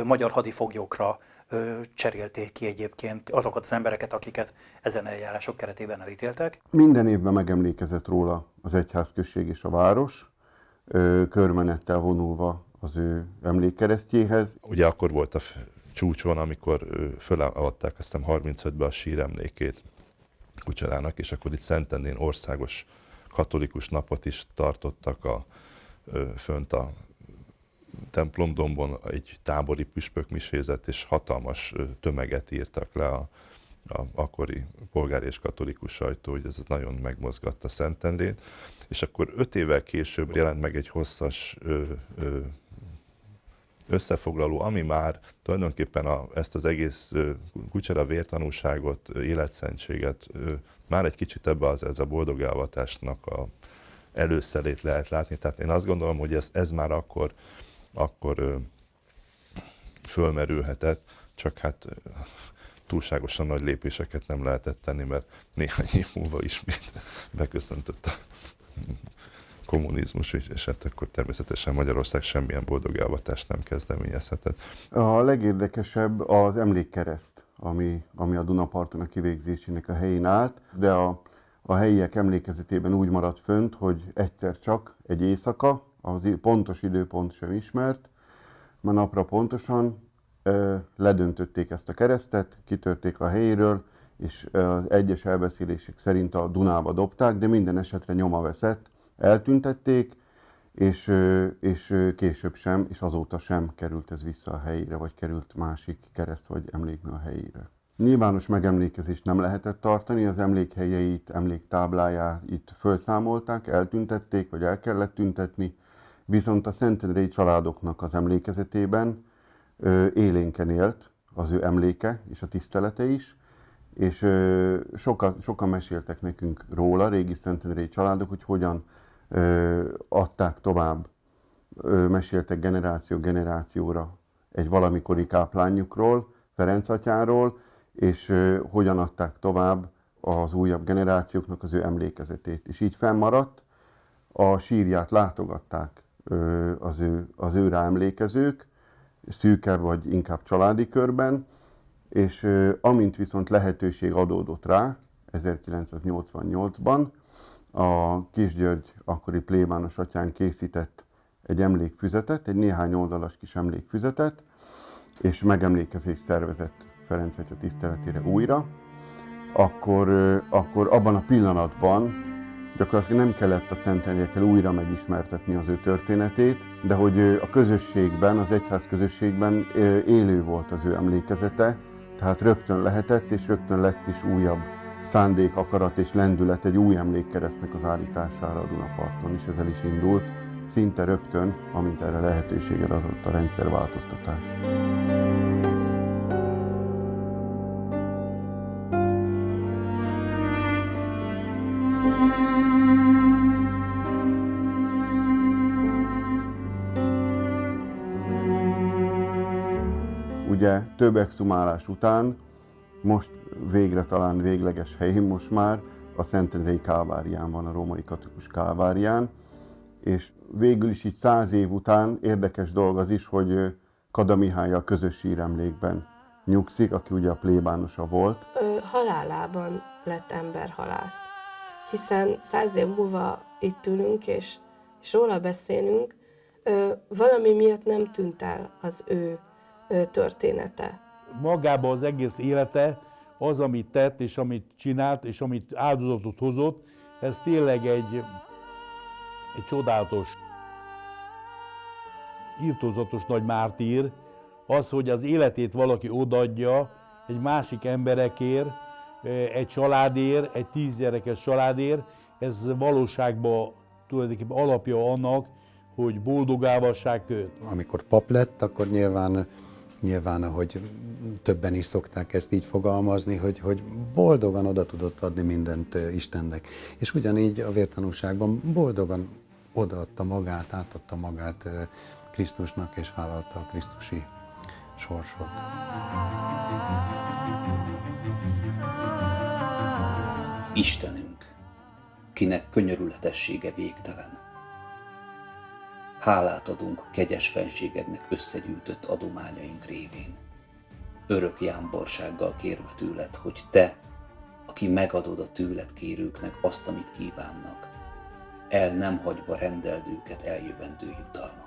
magyar hadifoglyokra cserélték ki egyébként azokat az embereket, akiket ezen eljárások keretében elítéltek. Minden évben megemlékezett róla az egyházközség és a város, körmenettel vonulva az ő emlékkeresztjéhez. Ugye akkor volt a csúcson, amikor fölavatták aztán 35-ben a síremlékét Kucserának, és akkor itt Szentendrén országos katolikus napot is tartottak fönt a templomdombon, egy tábori püspökmisézet, és hatalmas tömeget írtak le a a akkori polgári és katolikus sajtó, hogy ez nagyon megmozgatta Szentendrét, és akkor 5 évvel később jelent meg egy hosszas összefoglaló, ami már tulajdonképpen ezt az egész kucsera vértanúságot, életszentséget már egy kicsit ebbe ez a boldog elvatásnak a előszelét lehet látni. Tehát én azt gondolom, hogy ez már akkor fölmerülhetett, csak hát túlságosan nagy lépéseket nem lehetett tenni, mert néhány év múlva ismét beköszöntött a kommunizmus, és hát akkor természetesen Magyarország semmilyen boldog elvatást nem kezdeményezhetett. A legérdekesebb az emlékkereszt, ami a Dunaparton a kivégzésének a helyén állt, de a helyiek emlékezetében úgy maradt fönt, hogy egyszer csak egy éjszaka, az pontos időpont sem ismert, ma napra pontosan ledöntötték ezt a keresztet, kitörték a helyéről, és az egyes elbeszélések szerint a Dunába dobták, de minden esetre nyoma veszett, eltüntették, és később sem, és azóta sem került ez vissza a helyére, vagy került másik kereszt vagy emlékmű a helyére. Nyilvános megemlékezést nem lehetett tartani, az emlékhelyeit, emléktábláját itt felszámolták, eltüntették, vagy el kellett tüntetni, viszont a szentendrei családoknak az emlékezetében élénken élt az ő emléke és a tisztelete is, és sokan meséltek nekünk róla, régi szentendrei családok, hogy hogyan adták tovább, meséltek generációra egy valamikori káplányukról, Ferenc atyáról, és hogyan adták tovább az újabb generációknak az ő emlékezetét. És így fennmaradt, a sírját látogatták az őre emlékezők, szűkebb vagy inkább családi körben, és amint viszont lehetőség adódott rá, 1988-ban, a Kisgyörgy akkori plébános atyán készített egy emlékfüzetet, egy néhány oldalas kis emlékfüzetet, és megemlékezést szervezett Ferenc atya tiszteletére újra, akkor abban a pillanatban gyakorlatilag nem kellett a szentendriekkel újra megismertetni az ő történetét, de hogy a közösségben, az egyház közösségben élő volt az ő emlékezete, tehát rögtön lehetett, és rögtön lett is újabb szándék, akarat és lendület egy új emlékkeresztnek az állítására a Dunaparton, és ezzel is indult, szinte rögtön, amint erre lehetőséget adott a rendszerváltoztatás. Ugye több exhumálás után, most végre talán végleges helyén most már a Szentendrei Kálvárián van, a római katolikus Kálvárián, és végül is így 100 év után érdekes dolog az is, hogy Kada Mihály a közös síremlékben nyugszik, aki ugye a plébánosa volt. Halálában lett emberhalász, hiszen 100 év múlva itt ülünk, és róla beszélünk, valami miatt nem tűnt el az ő története. Magában az egész élete, az, amit tett, és amit csinált, és amit áldozatot hozott, ez tényleg egy csodálatos, irtózatos nagy mártír. Az, hogy az életét valaki odaadja egy másik emberekért, egy családért, egy 10 gyerekes családért, ez valóságban tulajdonképpen alapja annak, hogy boldogálvassák őt. Amikor pap lett, akkor nyilván, ahogy többen is szokták ezt így fogalmazni, hogy boldogan oda tudott adni mindent Istennek. És ugyanígy a vértanúságban boldogan odaadta magát, átadta magát Krisztusnak, és vállalta a krisztusi sorsot. Istenünk, kinek könyörületessége végtelen. Hálát adunk kegyes fenségednek összegyűjtött adományaink révén. Örök jámborsággal kérve tőled, hogy te, aki megadod a tőled kérőknek azt, amit kívánnak, el nem hagyva rendeld őket eljövendő jutalmat.